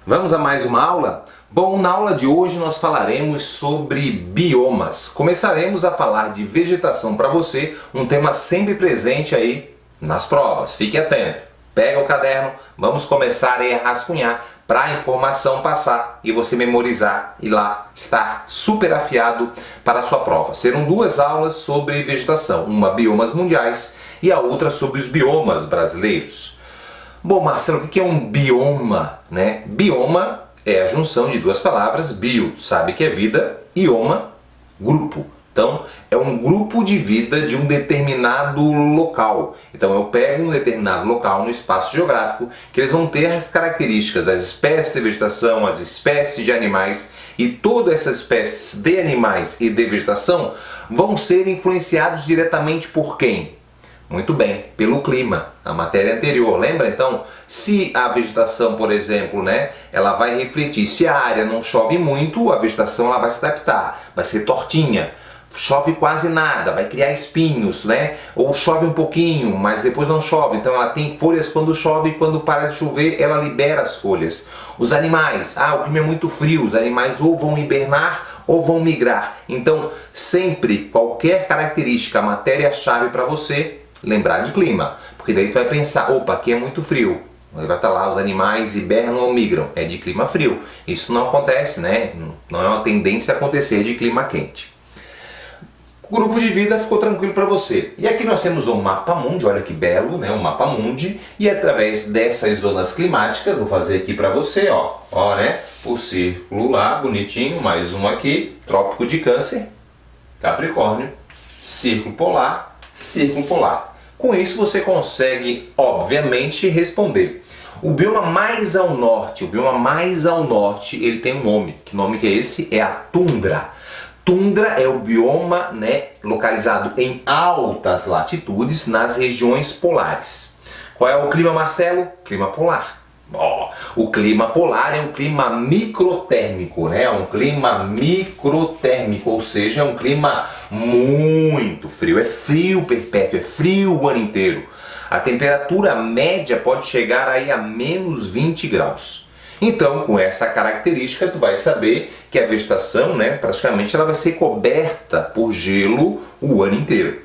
Vamos a mais uma aula? Bom, na aula de hoje nós falaremos sobre biomas. Começaremos a falar de vegetação para você, um tema sempre presente aí nas provas. Fique atento, pega o caderno, vamos começar a rascunhar para a informação passar e você memorizar e lá estar super afiado para a sua prova. Serão duas aulas sobre vegetação, uma biomas mundiais e a outra sobre os biomas brasileiros. Bom, Marcelo, o que é um bioma, né? Bioma é a junção de duas palavras, bio, sabe que é vida, e oma, grupo. Então, é um grupo de vida de um determinado local. Então, eu pego um determinado local no espaço geográfico, que eles vão ter as características das espécies de vegetação, as espécies de animais, e todas essas espécies de animais e de vegetação vão ser influenciados diretamente por quem? Muito bem, pelo clima, a matéria anterior. Lembra então? Se a vegetação, por exemplo, né, ela vai refletir, se a área não chove muito, a vegetação ela vai se adaptar, vai ser tortinha. Chove quase nada, vai criar espinhos, né? Ou chove um pouquinho, mas depois não chove. Então ela tem folhas quando chove e quando para de chover, ela libera as folhas. Os animais, o clima é muito frio, os animais ou vão hibernar ou vão migrar. Então, sempre, qualquer característica, matéria-chave para você, lembrar de clima. Porque daí tu vai pensar, opa, aqui é muito frio. Aí vai estar lá, os animais hibernam ou migram. É de clima frio. Isso não acontece, né? Não é uma tendência a acontecer de clima quente. O grupo de vida ficou tranquilo para você. E aqui nós temos um mapa mundi, olha que belo, né? Um mapa mundi. E através dessas zonas climáticas, vou fazer aqui para você, ó, né? O círculo lá, bonitinho, mais um aqui, Trópico de Câncer, Capricórnio, Círculo Polar, Círculo Polar. Com isso você consegue, obviamente, responder. O bioma mais ao norte, ele tem um nome. Que nome que é esse? É a tundra. Tundra é o bioma, né, localizado em altas latitudes nas regiões polares. Qual é o clima, Marcelo? Clima polar. O clima polar é um clima microtérmico, né? É um clima microtérmico, ou seja, é um clima muito frio. É frio perpétuo, é frio o ano inteiro. A temperatura média pode chegar aí a menos 20 graus. Então, com essa característica, tu vai saber que a vegetação, né, praticamente ela vai ser coberta por gelo o ano inteiro.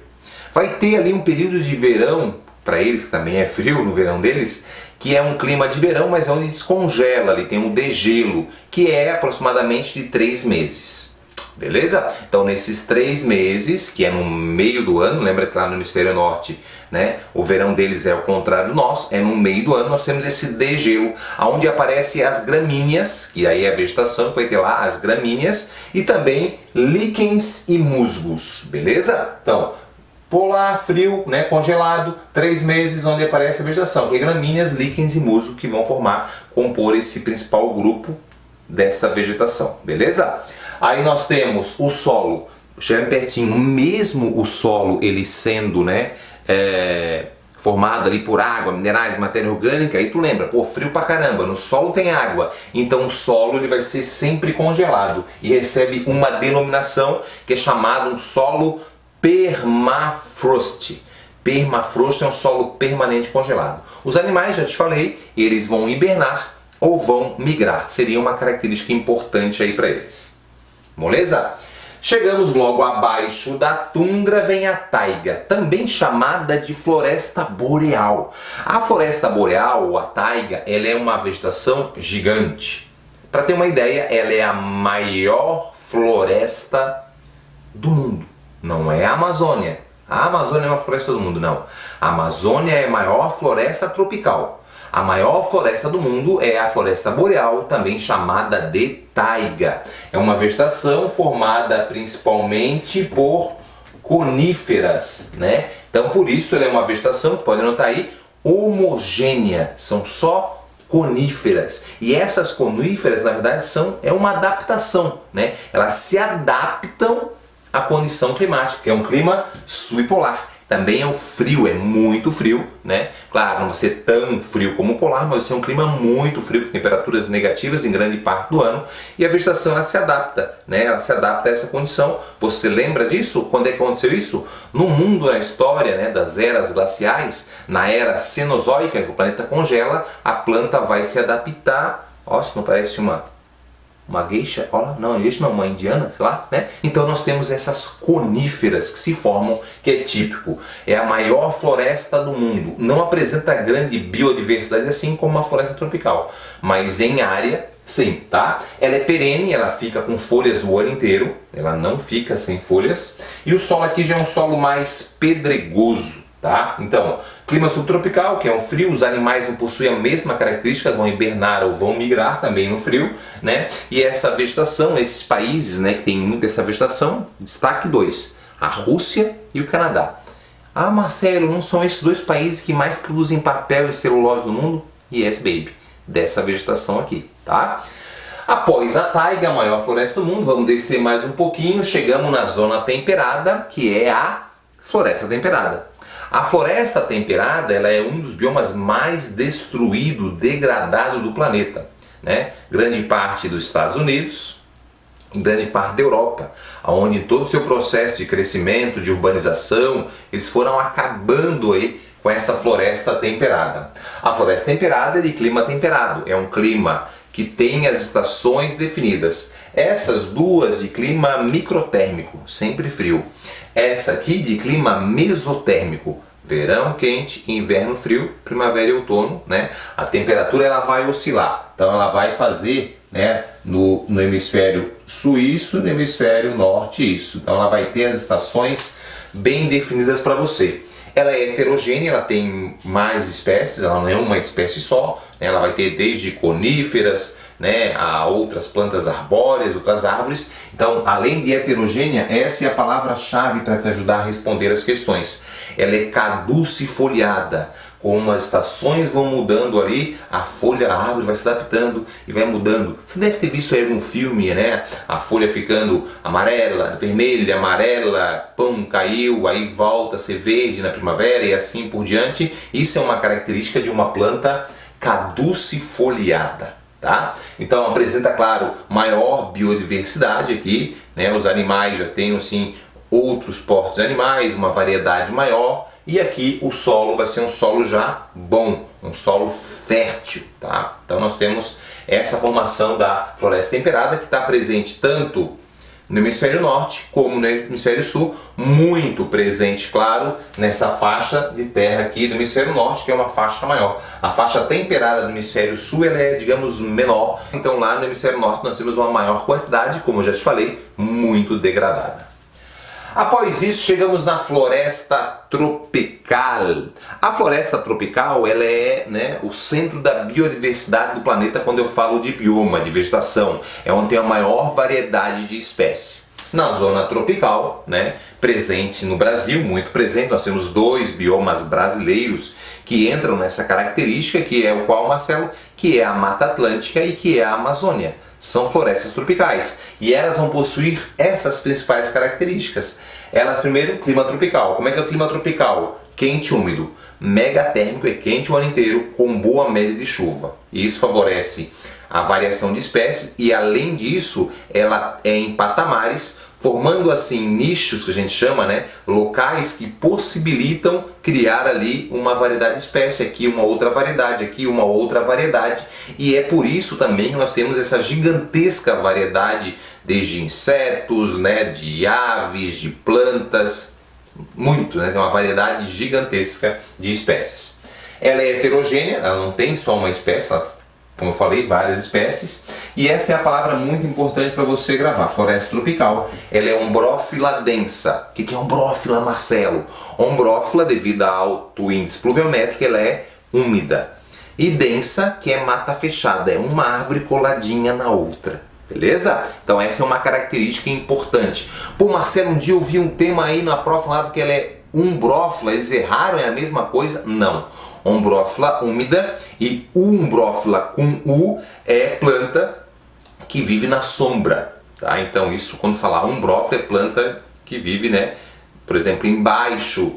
Vai ter ali um período de verão, para eles, que também é frio no verão deles, que é um clima de verão, mas é onde descongela, ali tem um degelo, que é aproximadamente de 3 meses. Beleza? Então nesses 3 meses, que é no meio do ano, lembra que lá no hemisfério norte, né, o verão deles é o contrário do nosso, é no meio do ano, nós temos esse degelo, onde aparecem as gramíneas, que aí é a vegetação, que vai ter lá as gramíneas, e também líquens e musgos, beleza? Então, polar, frio, né, congelado, 3 meses onde aparece a vegetação, que é gramíneas, líquens e musgo, que vão compor esse principal grupo dessa vegetação, beleza? Aí nós temos o solo, chega pertinho, mesmo o solo ele sendo, né, formado ali por água, minerais, matéria orgânica, aí tu lembra, pô, frio pra caramba, no solo tem água, então o solo ele vai ser sempre congelado e recebe uma denominação que é chamado um solo permafrost. Permafrost é um solo permanente congelado. Os animais, já te falei, eles vão hibernar ou vão migrar, seria uma característica importante aí para eles. Beleza? Chegamos logo abaixo da tundra, vem a taiga, também chamada de floresta boreal. A floresta boreal, ou a taiga, ela é uma vegetação gigante. Para ter uma ideia, ela é a maior floresta do mundo. Não é a Amazônia. A Amazônia é uma floresta do mundo, não. A Amazônia é a maior floresta tropical. A maior floresta do mundo é a floresta boreal, também chamada de taiga. É uma vegetação formada principalmente por coníferas, né? Então por isso ela é uma vegetação, pode notar aí, homogênea. São só coníferas. E essas coníferas, na verdade, é uma adaptação, né? Elas se adaptam à condição climática, que é um clima subpolar. Também é o frio, é muito frio, né? Claro, não vai ser tão frio como o polar, mas vai ser um clima muito frio, com temperaturas negativas em grande parte do ano. E a vegetação ela se adapta, né? Ela se adapta a essa condição. Você lembra disso? Quando é que aconteceu isso? No mundo, na história, né, das eras glaciais, na era Cenozoica, que o planeta congela, a planta vai se adaptar Ó, se não parece uma geisha, olha, não, geisha não, uma indiana, sei lá, né? Então nós temos essas coníferas que se formam, que é típico. É a maior floresta do mundo. Não apresenta grande biodiversidade assim como uma floresta tropical, mas em área, sim, tá? Ela é perene, ela fica com folhas o ano inteiro, ela não fica sem folhas. E o solo aqui já é um solo mais pedregoso, tá? Então, clima subtropical, que é um frio, os animais não possuem a mesma característica, vão hibernar ou vão migrar também no frio, né? E essa vegetação, esses países, né, que tem muita essa vegetação, destaque dois, a Rússia e o Canadá. Ah, Marcelo, não são esses dois países que mais produzem papel e celulose no mundo? Yes, baby, dessa vegetação aqui, tá? Após a taiga, a maior floresta do mundo, vamos descer mais um pouquinho, chegamos na zona temperada, que é a floresta temperada. A floresta temperada, ela é um dos biomas mais destruído, degradado do planeta, né? Grande parte dos Estados Unidos, grande parte da Europa, onde todo o seu processo de crescimento, de urbanização, eles foram acabando aí com essa floresta temperada. A floresta temperada é de clima temperado, é um clima que tem as estações definidas. Essas duas de clima microtérmico, sempre frio. Essa aqui de clima mesotérmico, verão quente, inverno frio, primavera e outono, né? A temperatura ela vai oscilar, então ela vai fazer, né, no hemisfério sul isso, no hemisfério norte isso. Então ela vai ter as estações bem definidas para você. Ela é heterogênea, ela tem mais espécies, ela não é uma espécie só, né? Ela vai ter desde coníferas, né, a outras plantas arbóreas, outras árvores. Então, além de heterogênea, essa é a palavra-chave para te ajudar a responder as questões. Ela é caducifoliada. Como as estações vão mudando ali, a folha, a árvore vai se adaptando e vai mudando. Você deve ter visto aí algum filme, né? A folha ficando amarela, vermelha, amarela, pum, caiu, aí volta a ser verde na primavera e assim por diante. Isso é uma característica de uma planta caducifoliada. Tá? Então apresenta, claro, maior biodiversidade aqui, né? Os animais já têm assim, outros portos de animais, uma variedade maior, e aqui o solo vai ser um solo já bom, um solo fértil, tá? Então nós temos essa formação da floresta temperada que está presente tanto no hemisfério norte como no hemisfério sul, muito presente, claro, nessa faixa de terra aqui do hemisfério norte, que é uma faixa maior. A faixa temperada do hemisfério sul ela é, digamos, menor, então lá no hemisfério norte nós temos uma maior quantidade, como eu já te falei, muito degradada. Após isso, chegamos na floresta tropical. A floresta tropical ela é, né, o centro da biodiversidade do planeta quando eu falo de bioma, de vegetação. É onde tem a maior variedade de espécies. Na zona tropical, né, presente no Brasil, muito presente, nós temos dois biomas brasileiros que entram nessa característica, que é o qual, Marcelo? Que é a Mata Atlântica e que é a Amazônia. São florestas tropicais e elas vão possuir essas principais características. Elas, primeiro, clima tropical. Como é que é o clima tropical? Quente e úmido. Mega térmico, é quente o ano inteiro, com boa média de chuva. E isso favorece a variação de espécies e, além disso, ela é em patamares, formando assim nichos que a gente chama, né, locais que possibilitam criar ali uma variedade de espécie, aqui uma outra variedade, aqui uma outra variedade, e é por isso também que nós temos essa gigantesca variedade desde insetos, né, de aves, de plantas, muito, né, tem uma variedade gigantesca de espécies. Ela é heterogênea, ela não tem só uma espécie, como eu falei, várias espécies, e essa é a palavra muito importante para você gravar. Floresta tropical, ela é ombrófila densa. O que é ombrófila, Marcelo? Ombrófila, devido ao alto índice pluviométrico, ela é úmida. E densa, que é mata fechada, é uma árvore coladinha na outra. Beleza? Então essa é uma característica importante. Pô, Marcelo, um dia eu vi um tema aí na prova falando que ela é umbrófila, eles erraram, é a mesma coisa? Não. Ombrófila úmida e umbrófila com U é planta que vive na sombra, tá? Então isso, quando falar umbrófila, é planta que vive, né, por exemplo, embaixo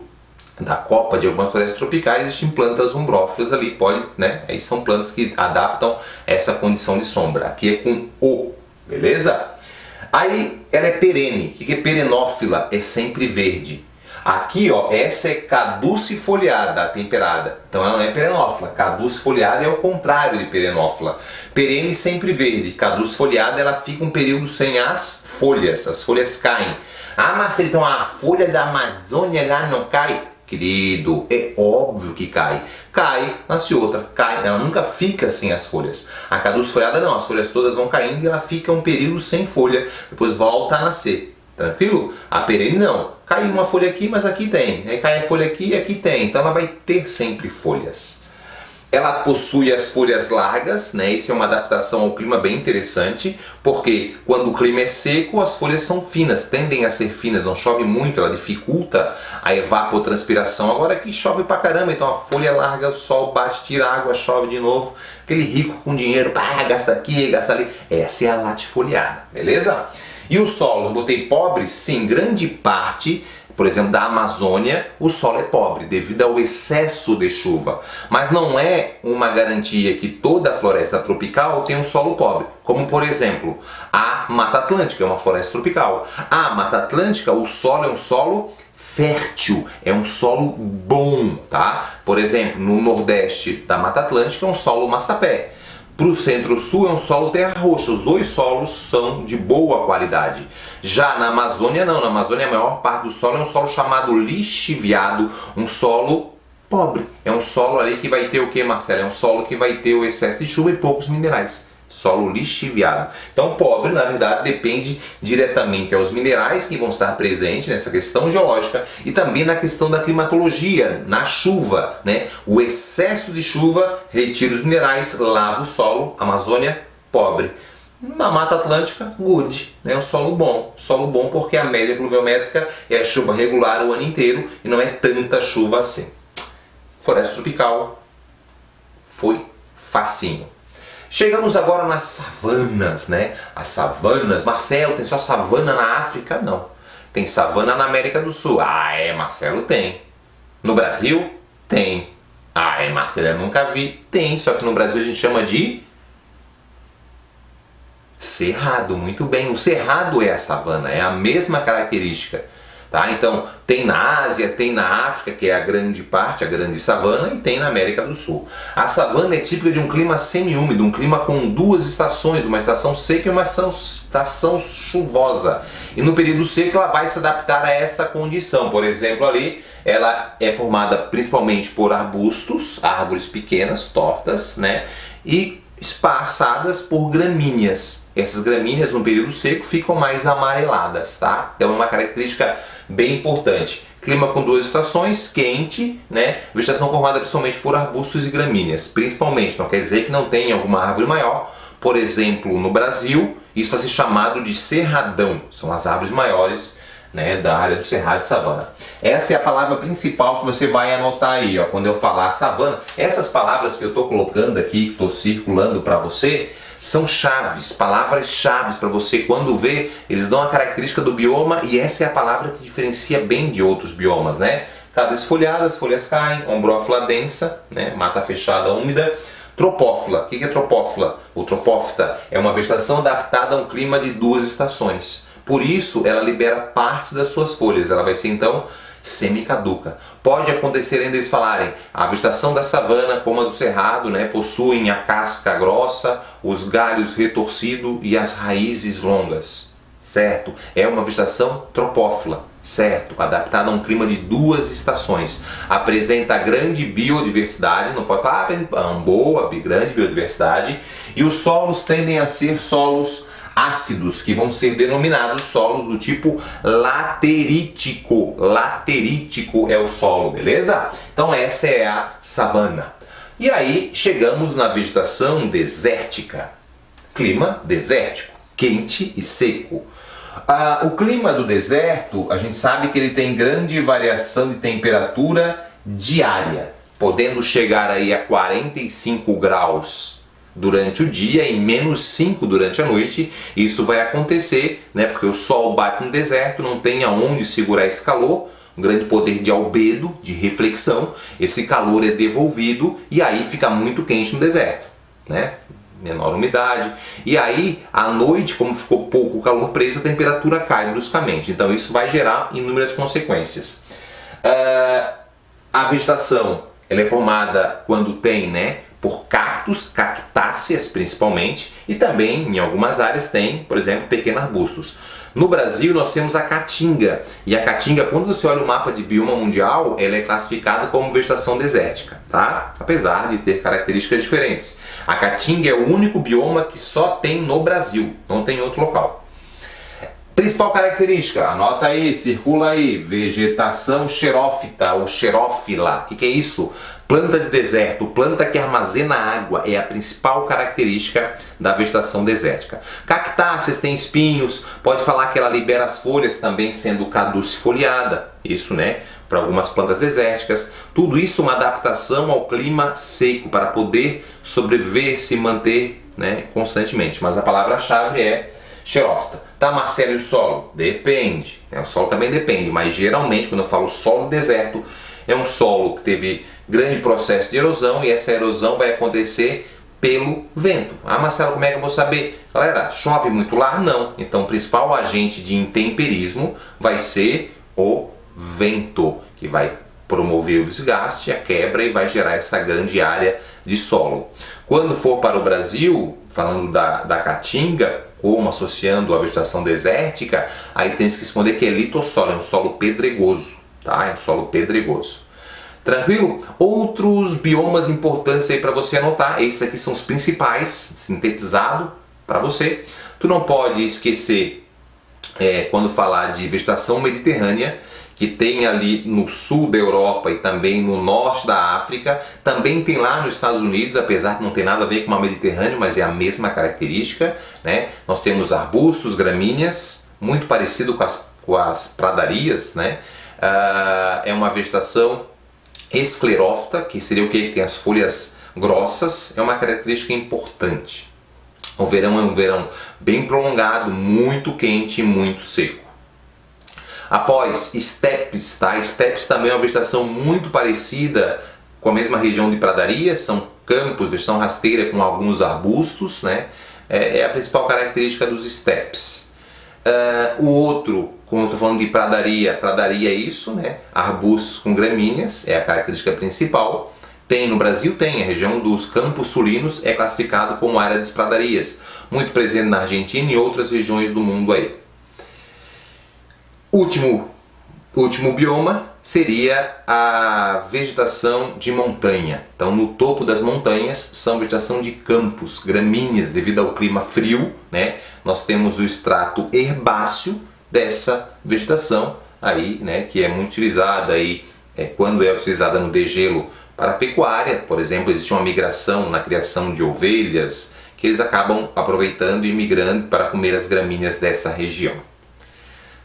da copa de algumas florestas tropicais existem plantas umbrófilas ali, pode, né? Aí são plantas que adaptam essa condição de sombra. Aqui é com O, beleza? Aí ela é perene. O que é perenófila? É sempre verde. Aqui, ó, essa é caducifoliada, a temperada. Então ela não é perenófila. Caducifoliada é o contrário de perenófila. Perene sempre verde. Caducifoliada, ela fica um período sem as folhas caem. Ah, Marcelo, então a folha da Amazônia lá não cai? Querido, é óbvio que cai. Cai, nasce outra, cai. Ela nunca fica sem as folhas. A caducifoliada não, as folhas todas vão caindo e ela fica um período sem folha. Depois volta a nascer. Tranquilo? A perene não. Cai uma folha aqui, mas aqui tem. Aí cai a folha aqui e aqui tem. Então ela vai ter sempre folhas. Ela possui as folhas largas, né? Isso é uma adaptação ao clima bem interessante, porque quando o clima é seco, as folhas são finas, tendem a ser finas, não chove muito, ela dificulta a evapotranspiração. Agora aqui chove pra caramba, então a folha é larga, o sol bate, tira a água, chove de novo. Aquele rico com dinheiro, gasta aqui, gasta ali. Essa é a latifoliada, beleza? E os solos, botei pobres? Sim, grande parte, por exemplo, da Amazônia, o solo é pobre devido ao excesso de chuva. Mas não é uma garantia que toda a floresta tropical tem um solo pobre. Como, por exemplo, a Mata Atlântica é uma floresta tropical. A Mata Atlântica, o solo é um solo fértil, é um solo bom, tá? Por exemplo, no nordeste da Mata Atlântica é um solo massapé. Para o centro-sul é um solo terra roxa, os dois solos são de boa qualidade. Já na Amazônia não, na Amazônia a maior parte do solo é um solo chamado lixiviado, um solo pobre. É um solo ali que vai ter o que, Marcelo? É um solo que vai ter o excesso de chuva e poucos minerais. Solo lixiviado. Então pobre, na verdade, depende diretamente aos minerais que vão estar presentes nessa questão geológica e também na questão da climatologia, na chuva, né? O excesso de chuva retira os minerais, lava o solo. Amazônia, pobre. Na Mata Atlântica, good, né? Um solo bom porque a média pluviométrica é a chuva regular o ano inteiro e não é tanta chuva assim. Floresta tropical, foi facinho. Chegamos agora nas savanas, né? As savanas, Marcelo, tem só savana na África? Não. Tem savana na América do Sul. Ah, é, Marcelo, tem. No Brasil? Tem. Ah, é, Marcelo, eu nunca vi. Tem, só que no Brasil a gente chama de cerrado, muito bem. O cerrado é a savana, é a mesma característica. Tá? Então, tem na Ásia, tem na África, que é a grande parte, a grande savana, e tem na América do Sul. A savana é típica de um clima semiúmido, um clima com duas estações, uma estação seca e uma estação chuvosa. E no período seco ela vai se adaptar a essa condição. Por exemplo, ali ela é formada principalmente por arbustos, árvores pequenas, tortas, né? E espaçadas por gramíneas. Essas gramíneas no período seco ficam mais amareladas, tá? Então é uma característica bem importante. Clima com duas estações, quente, né? Vegetação formada principalmente por arbustos e gramíneas, principalmente. Não quer dizer que não tenha alguma árvore maior. Por exemplo, no Brasil, isso vai ser chamado de cerradão. São as árvores maiores, né, da área do cerrado de savana. Essa é a palavra principal que você vai anotar aí, ó, quando eu falar savana. Essas palavras que eu estou colocando aqui, que estou circulando para você, são chaves, palavras-chaves para você quando vê, eles dão a característica do bioma e essa é a palavra que diferencia bem de outros biomas, né? Cada esfoliada, as folhas caem, ombrófila densa, né, mata fechada úmida. Tropófila, o que é tropófila? Ou tropófita é uma vegetação adaptada a um clima de duas estações. Por isso, ela libera parte das suas folhas. Ela vai ser, então, semicaduca. Pode acontecer ainda eles falarem, a vegetação da savana, como a do cerrado, né, possuem a casca grossa, os galhos retorcidos e as raízes longas. Certo? É uma vegetação tropófila. Certo? Adaptada a um clima de duas estações. Apresenta grande biodiversidade, não pode falar, apresenta uma boa, grande biodiversidade. E os solos tendem a ser solos ácidos, que vão ser denominados solos do tipo laterítico. Laterítico é o solo, beleza? Então essa é a savana. E aí chegamos na vegetação desértica. Clima desértico, quente e seco. O clima do deserto, a gente sabe que ele tem grande variação de temperatura diária, podendo chegar aí a 45 graus durante o dia e -5 durante a noite. Isso vai acontecer, né, porque o sol bate no deserto, não tem aonde segurar esse calor, um grande poder de albedo, de reflexão, esse calor é devolvido e aí fica muito quente no deserto, né? Menor umidade, e aí à noite, como ficou pouco calor preso, a temperatura cai bruscamente, então isso vai gerar inúmeras consequências. A vegetação ela é formada quando tem, né, por cactos, cactáceas principalmente, e também em algumas áreas tem, por exemplo, pequenos arbustos. No Brasil nós temos a caatinga, e a caatinga, quando você olha o mapa de bioma mundial, ela é classificada como vegetação desértica, tá? Apesar de ter características diferentes. A caatinga é o único bioma que só tem no Brasil, não tem em outro local. Principal característica, anota aí, circula aí, vegetação xerófita ou xerófila. O que é isso? Planta de deserto, planta que armazena água, é a principal característica da vegetação desértica. Cactáceas tem espinhos, pode falar que ela libera as folhas também sendo caducifoliada, isso, né, para algumas plantas desérticas. Tudo isso uma adaptação ao clima seco para poder sobreviver, se manter, né, constantemente. Mas a palavra-chave é xerófita. Tá, Marcelo, e o solo? Depende. O solo também depende, mas geralmente quando eu falo solo deserto, é um solo que teve grande processo de erosão e essa erosão vai acontecer pelo vento. Ah, Marcelo, como é que eu vou saber? Galera, chove muito lá? Não. Então o principal agente de intemperismo vai ser o vento, que vai promover o desgaste, a quebra e vai gerar essa grande área de solo. Quando for para o Brasil, falando da caatinga, como associando a vegetação desértica, aí tem que responder que é litossolo, é um solo pedregoso, tá? É um solo pedregoso. Tranquilo? Outros biomas importantes aí para você anotar, esses aqui são os principais, sintetizado para você. Tu não pode esquecer, quando falar de vegetação mediterrânea, que tem ali no sul da Europa e também no norte da África, também tem lá nos Estados Unidos, apesar de não ter nada a ver com a Mediterrâneo, mas é a mesma característica, né? Nós temos arbustos, gramíneas, muito parecido com as pradarias, né? É uma vegetação esclerófita, que seria o que? Tem as folhas grossas, é uma característica importante. O verão é um verão bem prolongado, muito quente e muito seco. Após estepes, tá? Estepes também é uma vegetação muito parecida com a mesma região de pradarias, são campos, vegetação rasteira com alguns arbustos, né? É a principal característica dos estepes. O outro, como eu estou falando de pradaria, pradaria é isso, né? Arbustos com gramíneas, é a característica principal. Tem no Brasil, tem a região dos Campos Sulinos, é classificado como área das pradarias, muito presente na Argentina e outras regiões do mundo aí. Último bioma seria a vegetação de montanha. Então, no topo das montanhas são vegetação de campos, gramíneas, devido ao clima frio, né? Nós temos o extrato herbáceo dessa vegetação aí, né? Que é muito utilizada aí, quando é utilizada no degelo para a pecuária. Por exemplo, existe uma migração na criação de ovelhas que eles acabam aproveitando e migrando para comer as gramíneas dessa região.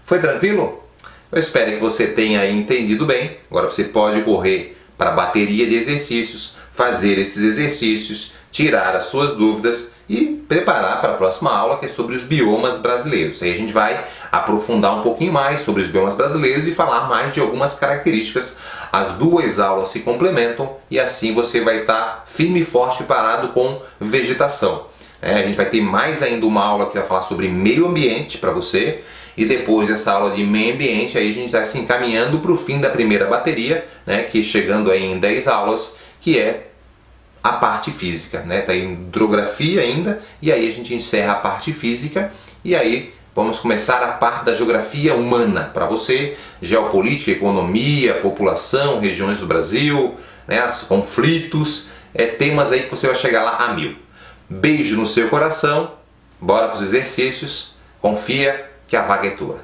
Foi tranquilo? Eu espero que você tenha entendido bem. Agora você pode correr para a bateria de exercícios, fazer esses exercícios, tirar as suas dúvidas e preparar para a próxima aula, que é sobre os biomas brasileiros. Aí a gente vai aprofundar um pouquinho mais sobre os biomas brasileiros e falar mais de algumas características. As duas aulas se complementam e assim você vai estar firme e forte preparado com vegetação. A gente vai ter mais ainda uma aula que vai falar sobre meio ambiente para você. E depois dessa aula de meio ambiente, aí a gente está se encaminhando para o fim da primeira bateria, né, que chegando aí em 10 aulas, que é a parte física, né? Está em hidrografia ainda, e aí a gente encerra a parte física, e aí vamos começar a parte da geografia humana, para você, geopolítica, economia, população, regiões do Brasil, né, os conflitos, temas aí que você vai chegar lá a 1000. Beijo no seu coração, bora para os exercícios, confia que a vaga é tua.